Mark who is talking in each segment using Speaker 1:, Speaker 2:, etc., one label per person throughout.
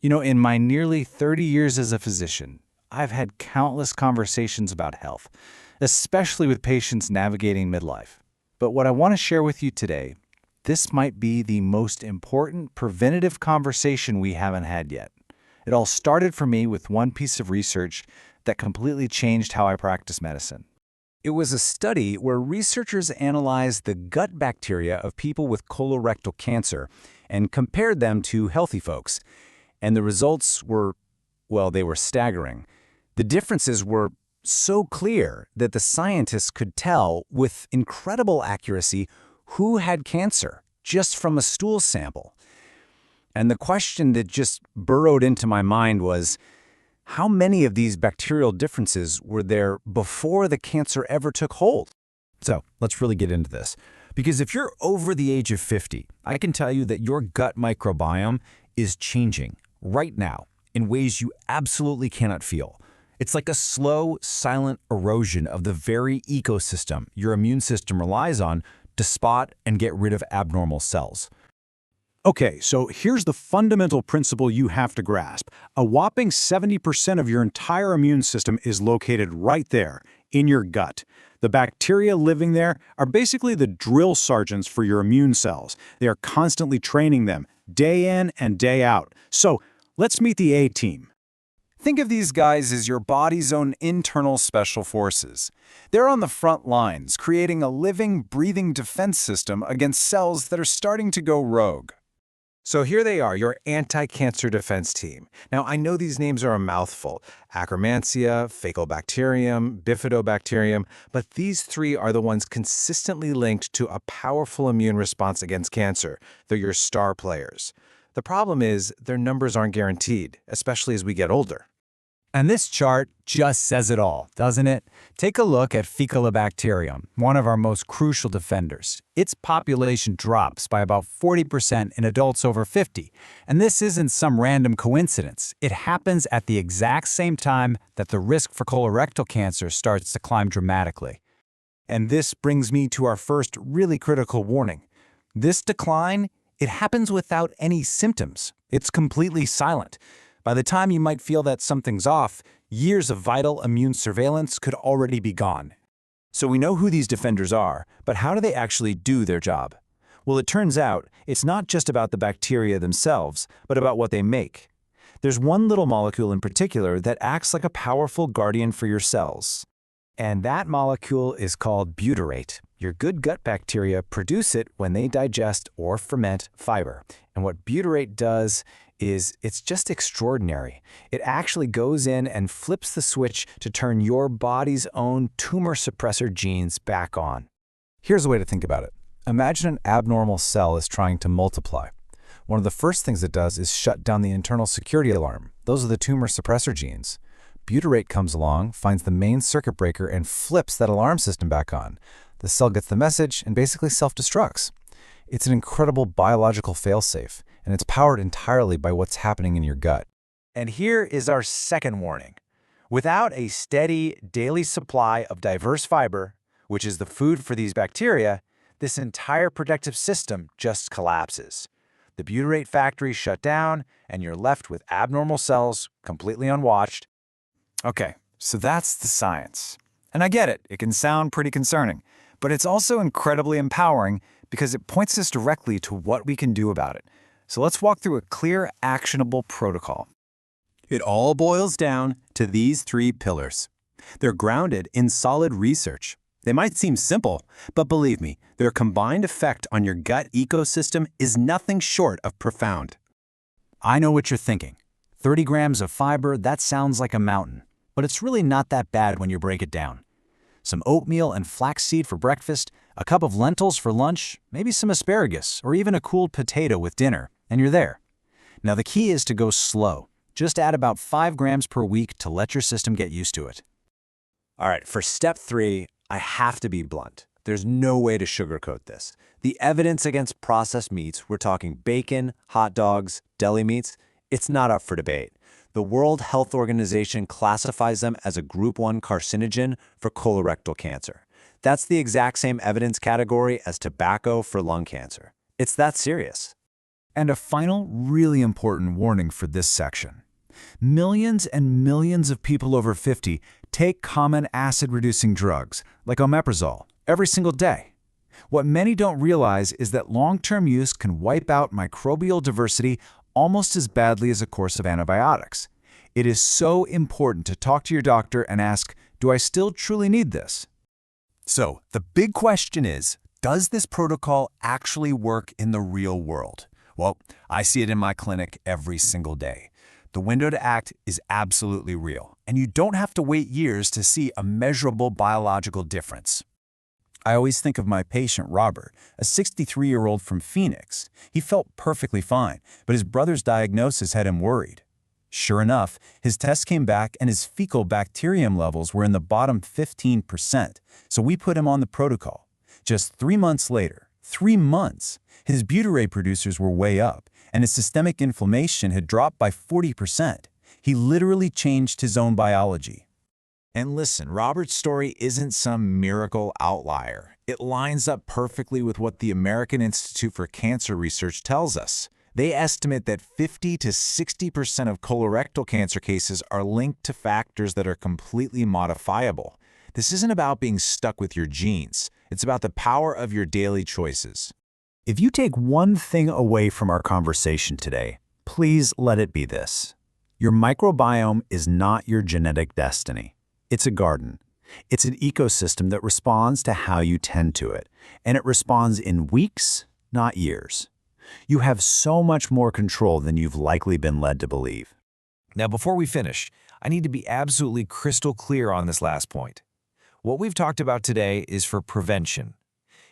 Speaker 1: In my nearly 30 years as a physician, I've had countless conversations about health, especially with patients navigating midlife. But what I want to share with you today, this might be the most important preventative conversation we haven't had yet. It all started for me with one piece of research that completely changed how I practice medicine.
Speaker 2: It was a study where researchers analyzed the gut bacteria of people with colorectal cancer and compared them to healthy folks. And the results were, well, they were staggering. The differences were so clear that the scientists could tell with incredible accuracy who had cancer just from a stool sample. And the question that just burrowed into my mind was, how many of these bacterial differences were there before the cancer ever took hold? So let's really get into this. Because if you're over the age of 50, I can tell you that your gut microbiome is changing right now in ways you absolutely cannot feel. It's like a slow, silent erosion of the very ecosystem your immune system relies on to spot and get rid of abnormal cells.
Speaker 3: Okay, so here's the fundamental principle you have to grasp. A whopping 70% of your entire immune system is located right there, in your gut. The bacteria living there are basically the drill sergeants for your immune cells. They are constantly training them, day in and day out. So, let's meet the A-team.
Speaker 2: Think of these guys as your body's own internal special forces. They're on the front lines, creating a living, breathing defense system against cells that are starting to go rogue.
Speaker 1: So here they are, your anti-cancer defense team. Now, I know these names are a mouthful: Akkermansia, Faecalibacterium, Bifidobacterium, but these three are the ones consistently linked to a powerful immune response against cancer. They're your star players. The problem is their numbers aren't guaranteed, especially as we get older.
Speaker 2: And this chart just says it all, doesn't it? Take a look at Faecalibacterium, one of our most crucial defenders. Its population drops by about 40% in adults over 50. And this isn't some random coincidence. It happens at the exact same time that the risk for colorectal cancer starts to climb dramatically. And this brings me to our first really critical warning. This decline, it happens without any symptoms. It's completely silent. By the time you might feel that something's off, years of vital immune surveillance could already be gone. So we know who these defenders are, but how do they actually do their job? Well, it turns out it's not just about the bacteria themselves, but about what they make. There's one little molecule in particular that acts like a powerful guardian for your cells. And that molecule is called butyrate. Your good gut bacteria produce it when they digest or ferment fiber. And what butyrate does is it's just extraordinary. It actually goes in and flips the switch to turn your body's own tumor suppressor genes back on. Here's a way to think about it. Imagine an abnormal cell is trying to multiply. One of the first things it does is shut down the internal security alarm. Those are the tumor suppressor genes. Butyrate comes along, finds the main circuit breaker, and flips that alarm system back on. The cell gets the message and basically self-destructs. It's an incredible biological failsafe, and it's powered entirely by what's happening in your gut. And here is our second warning. Without a steady daily supply of diverse fiber, which is the food for these bacteria, this entire protective system just collapses. The butyrate factory shut down, and you're left with abnormal cells, completely unwatched. Okay, so that's the science. And I get it, it can sound pretty concerning, but it's also incredibly empowering because it points us directly to what we can do about it. So let's walk through a clear, actionable protocol. It all boils down to these three pillars. They're grounded in solid research. They might seem simple, but believe me, their combined effect on your gut ecosystem is nothing short of profound. I know what you're thinking. 30 grams of fiber, that sounds like a mountain. But it's really not that bad when you break it down. Some oatmeal and flaxseed for breakfast, a cup of lentils for lunch, maybe some asparagus, or even a cooled potato with dinner, and you're there. Now the key is to go slow. Just add about 5 grams per week to let your system get used to it. All right, for step 3, I have to be blunt. There's no way to sugarcoat this. The evidence against processed meats, we're talking bacon, hot dogs, deli meats, it's not up for debate. The World Health Organization classifies them as a Group 1 carcinogen for colorectal cancer. That's the exact same evidence category as tobacco for lung cancer. It's that serious. And a final, really important warning for this section. Millions and millions of people over 50 take common acid-reducing drugs, like omeprazole, every single day. What many don't realize is that long-term use can wipe out microbial diversity almost as badly as a course of antibiotics. It is so important to talk to your doctor and ask, do I still truly need this?
Speaker 4: So, the big question is, does this protocol actually work in the real world? Well, I see it in my clinic every single day. The window to act is absolutely real, and you don't have to wait years to see a measurable biological difference. I always think of my patient Robert, a 63-year-old from Phoenix. He felt perfectly fine, but his brother's diagnosis had him worried. Sure enough, his tests came back and his fecal bacterium levels were in the bottom 15%, so we put him on the protocol. Just 3 months later, 3 months, his butyrate producers were way up, and his systemic inflammation had dropped by 40%. He literally changed his own biology.
Speaker 1: And listen, Robert's story isn't some miracle outlier. It lines up perfectly with what the American Institute for Cancer Research tells us. They estimate that 50 to 60% of colorectal cancer cases are linked to factors that are completely modifiable. This isn't about being stuck with your genes. It's about the power of your daily choices.
Speaker 3: If you take one thing away from our conversation today, please let it be this. Your microbiome is not your genetic destiny. It's a garden. It's an ecosystem that responds to how you tend to it, and it responds in weeks, not years. You have so much more control than you've likely been led to believe.
Speaker 5: Now, before we finish, I need to be absolutely crystal clear on this last point. What we've talked about today is for prevention.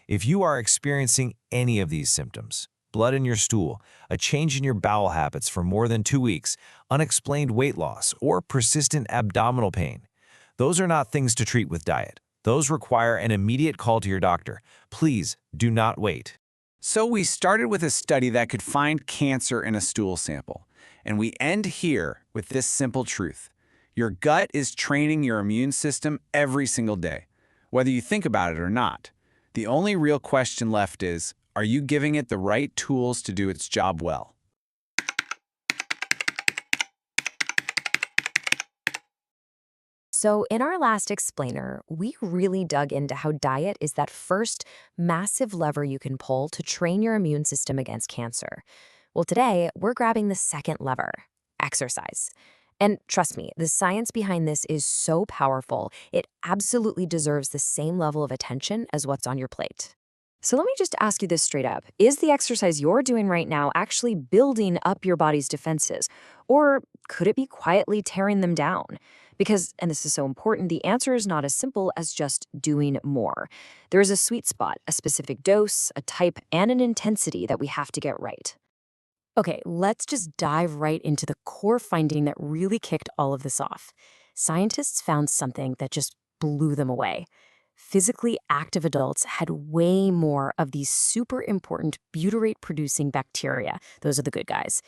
Speaker 5: If you are experiencing any of these symptoms, blood in your stool, a change in your bowel habits for more than 2 weeks, unexplained weight loss, or persistent abdominal pain, those are not things to treat with diet. Those require an immediate call to your doctor. Please do not wait.
Speaker 2: So we started with a study that could find cancer in a stool sample, and we end here with this simple truth. Your gut is training your immune system every single day, whether you think about it or not. The only real question left is, are you giving it the right tools to do its job well?
Speaker 6: So, in our last explainer, we really dug into how diet is that first massive lever you can pull to train your immune system against cancer. Well, today, we're grabbing the second lever, exercise. And trust me, the science behind this is so powerful, it absolutely deserves the same level of attention as what's on your plate. So let me just ask you this straight up. Is the exercise you're doing right now actually building up your body's defenses? Or could it be quietly tearing them down? Because, and this is so important, the answer is not as simple as just doing more. There is a sweet spot, a specific dose, a type, and an intensity that we have to get right. Okay, let's just dive right into the core finding that really kicked all of this off. Scientists found something that just blew them away. Physically active adults had way more of these super important butyrate-producing bacteria. Those are the good guys.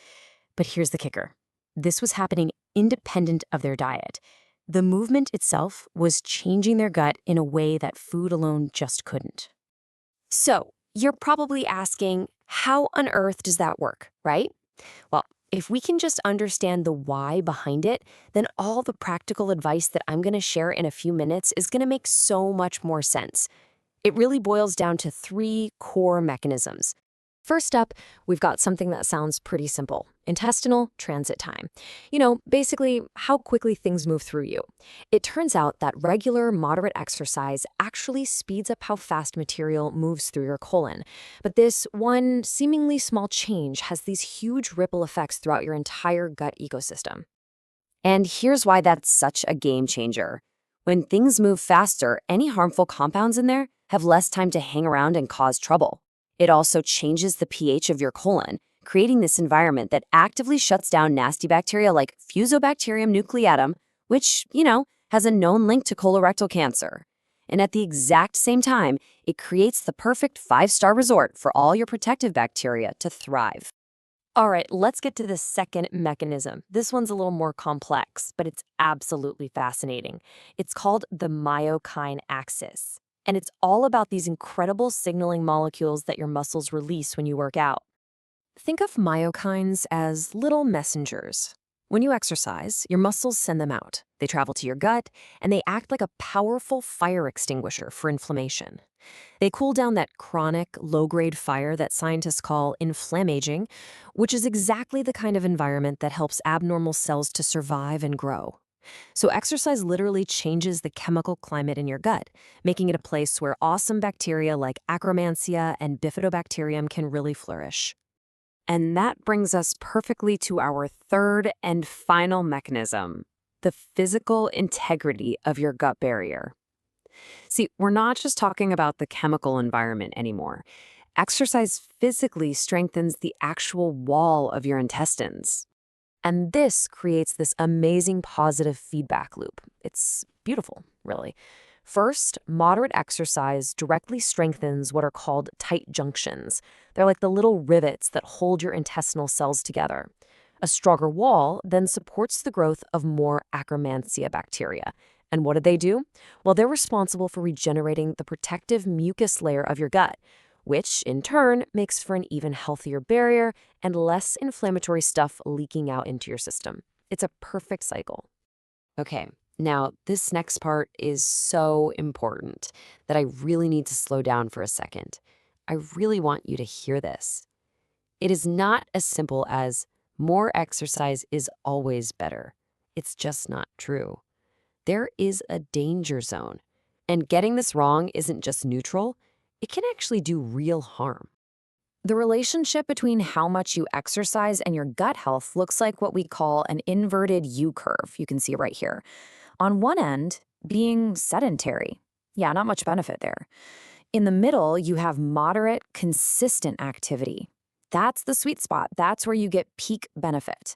Speaker 6: But here's the kicker. This was happening independent of their diet. The movement itself was changing their gut in a way that food alone just couldn't. So, you're probably asking, how on earth does that work, right? Well, if we can just understand the why behind it, then all the practical advice that I'm going to share in a few minutes is going to make so much more sense. It really boils down to 3 core mechanisms. First up, we've got something that sounds pretty simple: intestinal transit time. Basically how quickly things move through you. It turns out that regular, moderate exercise actually speeds up how fast material moves through your colon. But this one seemingly small change has these huge ripple effects throughout your entire gut ecosystem. And here's why that's such a game changer. When things move faster, any harmful compounds in there have less time to hang around and cause trouble. It also changes the pH of your colon, creating this environment that actively shuts down nasty bacteria like Fusobacterium nucleatum, which, has a known link to colorectal cancer. And at the exact same time, it creates the perfect 5-star resort for all your protective bacteria to thrive. All right, let's get to the second mechanism. This one's a little more complex, but it's absolutely fascinating. It's called the myokine axis. And it's all about these incredible signaling molecules that your muscles release when you work out. Think of myokines as little messengers. When you exercise, your muscles send them out. They travel to your gut, and they act like a powerful fire extinguisher for inflammation. They cool down that chronic, low-grade fire that scientists call inflammaging, which is exactly the kind of environment that helps abnormal cells to survive and grow. So exercise literally changes the chemical climate in your gut, making it a place where awesome bacteria like Akkermansia and Bifidobacterium can really flourish. And that brings us perfectly to our third and final mechanism, the physical integrity of your gut barrier. See, we're not just talking about the chemical environment anymore. Exercise physically strengthens the actual wall of your intestines. And this creates this amazing positive feedback loop. It's beautiful, really. First, moderate exercise directly strengthens what are called tight junctions. They're like the little rivets that hold your intestinal cells together. A stronger wall then supports the growth of more Akkermansia bacteria. And what do? Well, they're responsible for regenerating the protective mucus layer of your gut, which in turn makes for an even healthier barrier and less inflammatory stuff leaking out into your system. It's a perfect cycle. Okay, now this next part is so important that I really need to slow down for a second. I really want you to hear this. It is not as simple as more exercise is always better. It's just not true. There is a danger zone. And getting this wrong isn't just neutral, it can actually do real harm. The relationship between how much you exercise and your gut health looks like what we call an inverted U-curve. You can see it right here. On one end, being sedentary. Yeah, not much benefit there. In the middle, you have moderate, consistent activity. That's the sweet spot. That's where you get peak benefit.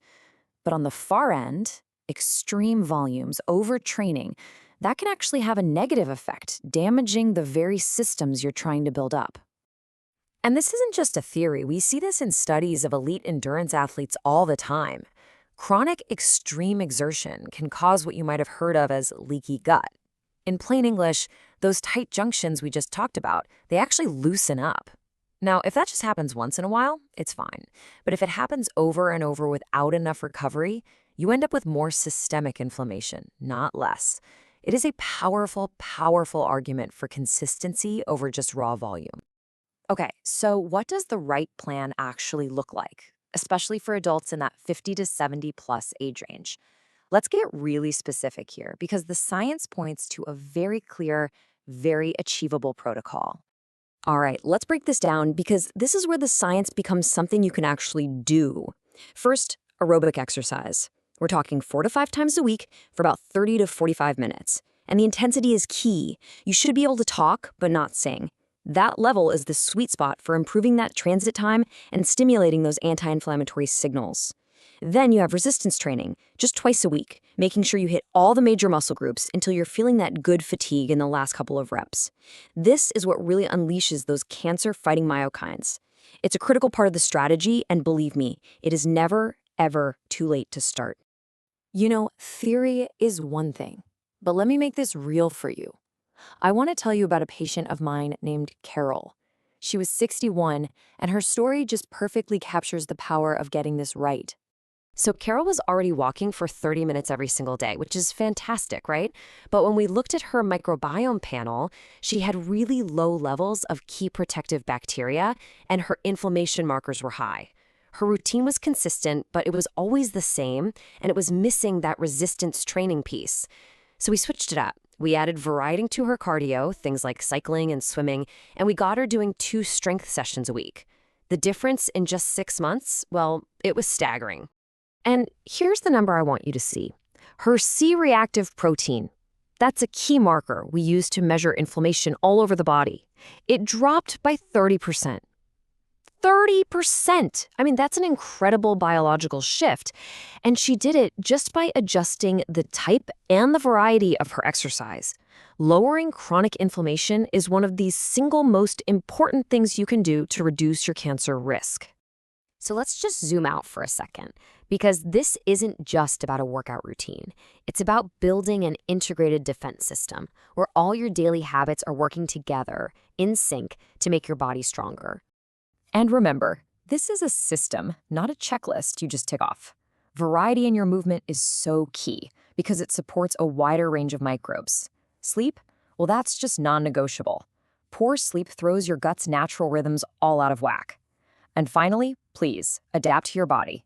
Speaker 6: But on the far end, extreme volumes, overtraining, that can actually have a negative effect, damaging the very systems you're trying to build up. And this isn't just a theory. We see this in studies of elite endurance athletes all the time. Chronic extreme exertion can cause what you might have heard of as leaky gut. In plain English, those tight junctions we just talked about, they actually loosen up. Now, if that just happens once in a while, it's fine. But if it happens over and over without enough recovery, you end up with more systemic inflammation, not less. It is a powerful, powerful argument for consistency over just raw volume. Okay, so what does the right plan actually look like, especially for adults in that 50 to 70 plus age range? Let's get really specific here because the science points to a very clear, very achievable protocol. All right, let's break this down because this is where the science becomes something you can actually do. First, aerobic exercise. We're talking 4 to 5 times a week for about 30 to 45 minutes. And the intensity is key. You should be able to talk, but not sing. That level is the sweet spot for improving that transit time and stimulating those anti-inflammatory signals. Then you have resistance training, just twice a week, making sure you hit all the major muscle groups until you're feeling that good fatigue in the last couple of reps. This is what really unleashes those cancer-fighting myokines. It's a critical part of the strategy, and believe me, it is never, ever too late to start. You know, theory is one thing, but let me make this real for you. I want to tell you about a patient of mine named Carol. She was 61, and her story just perfectly captures the power of getting this right. So Carol was already walking for 30 minutes every single day, which is fantastic, right? But when we looked at her microbiome panel, she had really low levels of key protective bacteria, and her inflammation markers were high. Her routine was consistent, but it was always the same, and it was missing that resistance training piece. So we switched it up. We added variety to her cardio, things like cycling and swimming, and we got her doing 2 strength sessions a week. The difference in just 6 months, well, it was staggering. And here's the number I want you to see. Her C-reactive protein. That's a key marker we use to measure inflammation all over the body. It dropped by 30%. 30%! I mean, that's an incredible biological shift. And she did it just by adjusting the type and the variety of her exercise. Lowering chronic inflammation is one of the single most important things you can do to reduce your cancer risk. So let's just zoom out for a second, because this isn't just about a workout routine. It's about building an integrated defense system where all your daily habits are working together in sync to make your body stronger. And remember, This is a system, not a checklist you just tick off. Variety in your movement is so key because it supports a wider range of microbes. Sleep? Well, that's just non-negotiable. Poor sleep throws your gut's natural rhythms all out of whack. And finally, please, adapt to your body.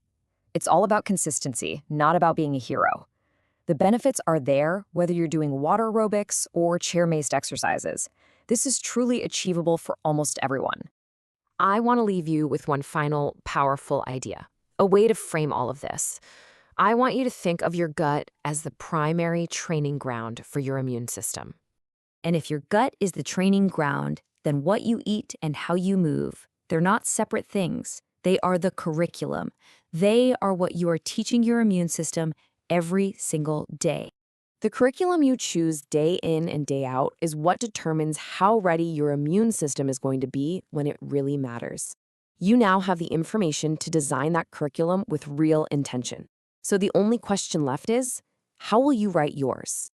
Speaker 6: It's all about consistency, not about being a hero. The benefits are there whether you're doing water aerobics or chair-maced exercises. This is truly achievable for almost everyone. I want to leave you with one final powerful idea, a way to frame all of this. I want you to think of your gut as the primary training ground for your immune system. And if your gut is the training ground, then what you eat and how you move, they're not separate things. They are the curriculum. They are what you are teaching your immune system every single day. The curriculum you choose day in and day out is what determines how ready your immune system is going to be when it really matters. You now have the information to design that curriculum with real intention. So the only question left is, how will you write yours?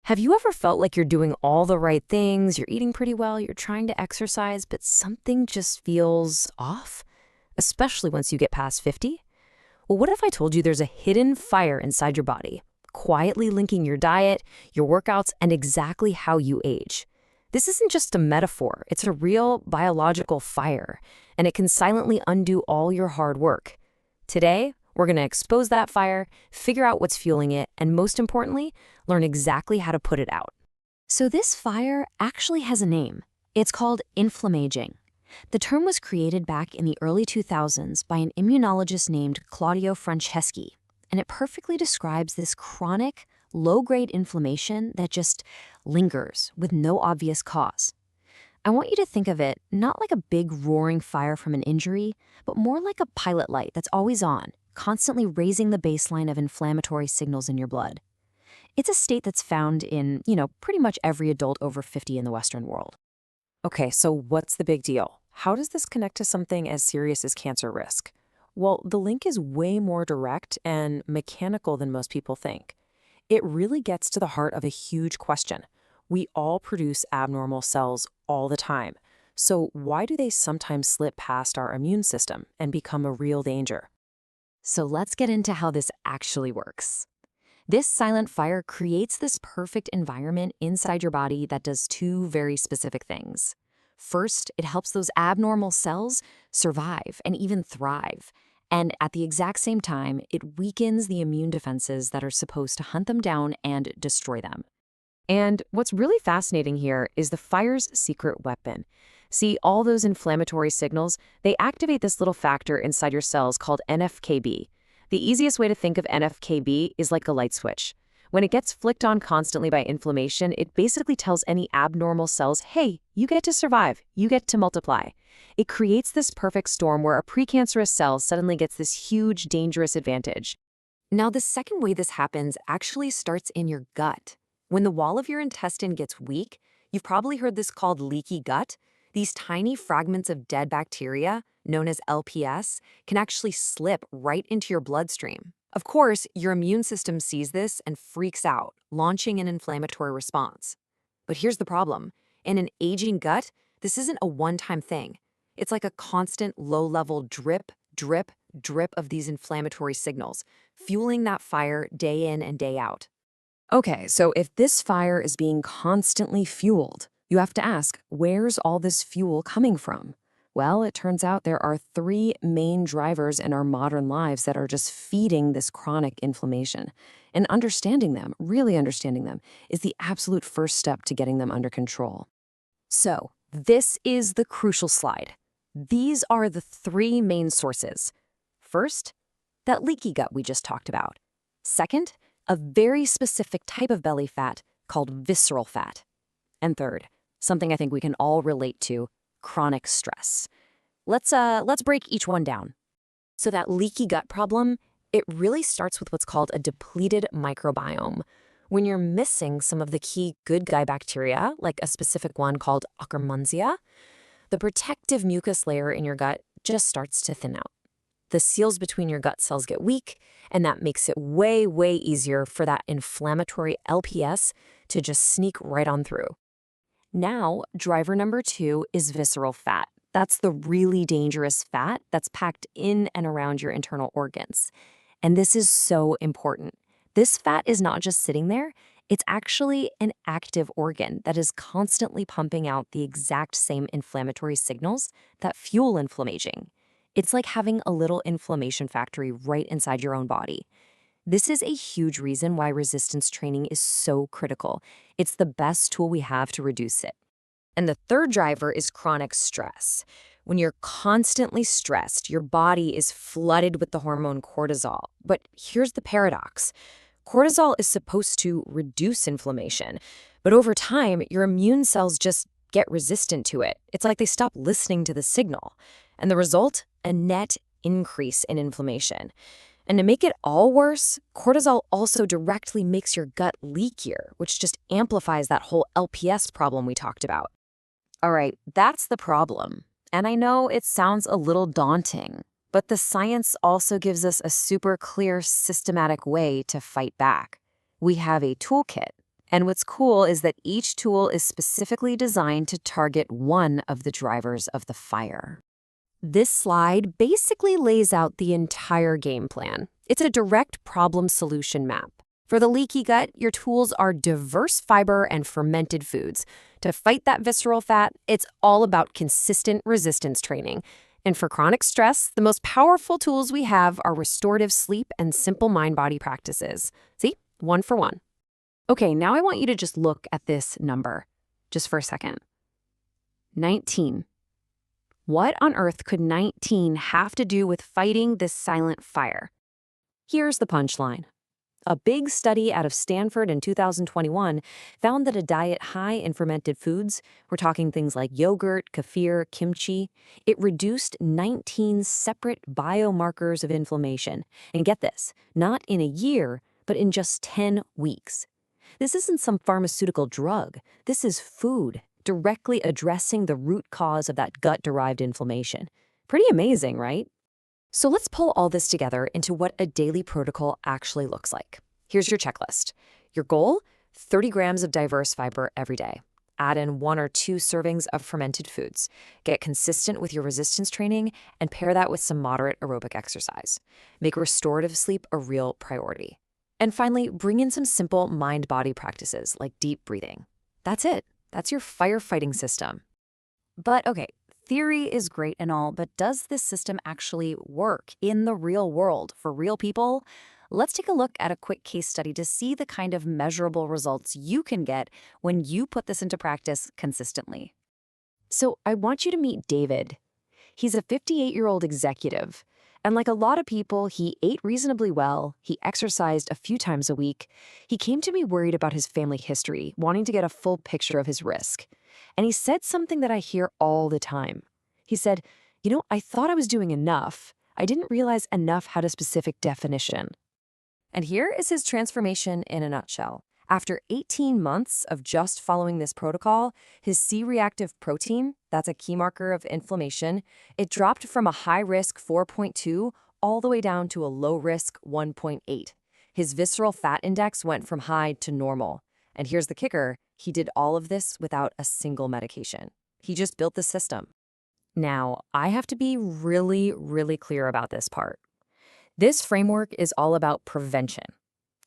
Speaker 6: Have you ever felt like you're doing all the right things, you're eating pretty well, you're trying to exercise, but something just feels off? Especially once you get past 50? Well, what if I told you there's a hidden fire inside your body, quietly linking your diet, your workouts, and exactly how you age? This isn't just a metaphor, it's a real biological fire, and it can silently undo all your hard work. Today, we're going to expose that fire, figure out what's fueling it, and most importantly, learn exactly how to put it out. So this fire actually has a name. It's called inflammaging. The term was created back in the early 2000s by an immunologist named Claudio Franceschi, and it perfectly describes this chronic, low-grade inflammation that just lingers with no obvious cause. I want you to think of it not like a big roaring fire from an injury, but more like a pilot light that's always on, constantly raising the baseline of inflammatory signals in your blood. It's a state that's found in, pretty much every adult over 50 in the Western world. Okay, so what's the big deal? How does this connect to something as serious as cancer risk? Well, the link is way more direct and mechanical than most people think. It really gets to the heart of a huge question. We all produce abnormal cells all the time. So why do they sometimes slip past our immune system and become a real danger? So let's get into how this actually works. This silent fire creates this perfect environment inside your body that does two very specific things. First, it helps those abnormal cells survive and even thrive. And at the exact same time, it weakens the immune defenses that are supposed to hunt them down and destroy them. And what's really fascinating here is the fire's secret weapon. See, all those inflammatory signals, they activate this little factor inside your cells called NF-κB. The easiest way to think of NF-κB is like a light switch. When it gets flicked on constantly by inflammation, it basically tells any abnormal cells, hey, you get to survive, you get to multiply. It creates this perfect storm where a precancerous cell suddenly gets this huge, dangerous advantage. Now, the second way this happens actually starts in your gut. When the wall of your intestine gets weak, you've probably heard this called leaky gut. These tiny fragments of dead bacteria, known as LPS, can actually slip right into your bloodstream. Of course, your immune system sees this and freaks out, launching an inflammatory response. But here's the problem. In an aging gut, this isn't a one-time thing. It's like a constant low-level drip, drip, drip of these inflammatory signals, fueling that fire day in and day out. Okay, so if this fire is being constantly fueled, you have to ask, where's all this fuel coming from? Well, it turns out there are three main drivers in our modern lives that are just feeding this chronic inflammation. And understanding them, really understanding them, is the absolute first step to getting them under control. So, this is the crucial slide. These are the three main sources. First, that leaky gut we just talked about. Second, a very specific type of belly fat called visceral fat. And third, something I think we can all relate to, chronic stress. Let's break each one down. So that leaky gut problem, it really starts with what's called a depleted microbiome. When you're missing some of the key good guy bacteria, like a specific one called Akkermansia, the protective mucus layer in your gut just starts to thin out. The seals between your gut cells get weak, and that makes it way, way easier for that inflammatory LPS to just sneak right on through. Now, driver number 2 is visceral fat. That's the really dangerous fat that's packed in and around your internal organs. And this is so important. This fat is not just sitting there, it's actually an active organ that is constantly pumping out the exact same inflammatory signals that fuel inflammation. It's like having a little inflammation factory right inside your own body. This is a huge reason why resistance training is so critical. It's the best tool we have to reduce it. And the third driver is chronic stress. When you're constantly stressed, your body is flooded with the hormone cortisol. But here's the paradox. Cortisol is supposed to reduce inflammation, but over time, your immune cells just get resistant to it. It's like they stop listening to the signal. And the result? A net increase in inflammation. And to make it all worse, cortisol also directly makes your gut leakier, which just amplifies that whole LPS problem we talked about. All right, that's the problem. And I know it sounds a little daunting, but the science also gives us a super clear, systematic way to fight back. We have a toolkit. And what's cool is that each tool is specifically designed to target one of the drivers of the fire. This slide basically lays out the entire game plan. It's a direct problem solution map. For the leaky gut, your tools are diverse fiber and fermented foods. To fight that visceral fat, it's all about consistent resistance training. And for chronic stress, the most powerful tools we have are restorative sleep and simple mind-body practices. See? 1 for 1. Okay, now I want you to just look at this number, just for a second. 19. What on earth could 19 have to do with fighting this silent fire? Here's the punchline. A big study out of Stanford in 2021 found that a diet high in fermented foods, we're talking things like yogurt, kefir, kimchi, it reduced 19 separate biomarkers of inflammation. And get this, not in a year, but in just 10 weeks. This isn't some pharmaceutical drug. This is food, directly addressing the root cause of that gut-derived inflammation. Pretty amazing, right? So let's pull all this together into what a daily protocol actually looks like. Here's your checklist. Your goal, 30 grams of diverse fiber every day. Add in 1 or 2 servings of fermented foods. Get consistent with your resistance training and pair that with some moderate aerobic exercise. Make restorative sleep a real priority. And finally, bring in some simple mind-body practices like deep breathing. That's it. That's your firefighting system. But okay, theory is great and all, but does this system actually work in the real world for real people? Let's take a look at a quick case study to see the kind of measurable results you can get when you put this into practice consistently. So I want you to meet David. He's a 58-year-old executive. And like a lot of people, he ate reasonably well, he exercised a few times a week. He came to me worried about his family history, wanting to get a full picture of his risk. And he said something that I hear all the time. He said, I thought I was doing enough. I didn't realize enough had a specific definition. And here is his transformation in a nutshell. After 18 months of just following this protocol, his C-reactive protein, that's a key marker of inflammation, it dropped from a high-risk 4.2 all the way down to a low-risk 1.8. His visceral fat index went from high to normal. And here's the kicker, he did all of this without a single medication. He just built the system. Now, I have to be really, really clear about this part. This framework is all about prevention.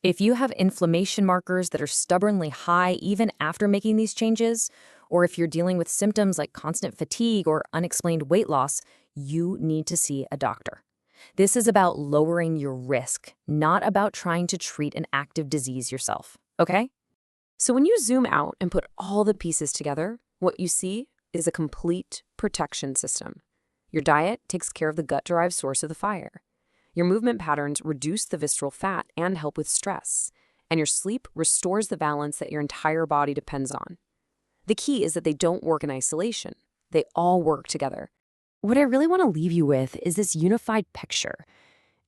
Speaker 6: If you have inflammation markers that are stubbornly high even after making these changes, or if you're dealing with symptoms like constant fatigue or unexplained weight loss, you need to see a doctor. This is about lowering your risk, not about trying to treat an active disease yourself, okay? So when you zoom out and put all the pieces together, what you see is a complete protection system. Your diet takes care of the gut-derived source of the fire. Your movement patterns reduce the visceral fat and help with stress. And your sleep restores the balance that your entire body depends on. The key is that they don't work in isolation. They all work together. What I really want to leave you with is this unified picture.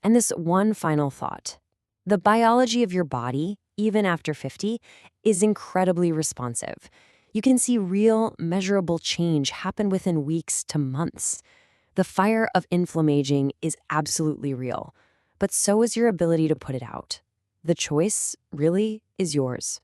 Speaker 6: And this one final thought. The biology of your body, even after 50, is incredibly responsive. You can see real, measurable change happen within weeks to months. The fire of inflammation is absolutely real, but so is your ability to put it out. The choice really is yours.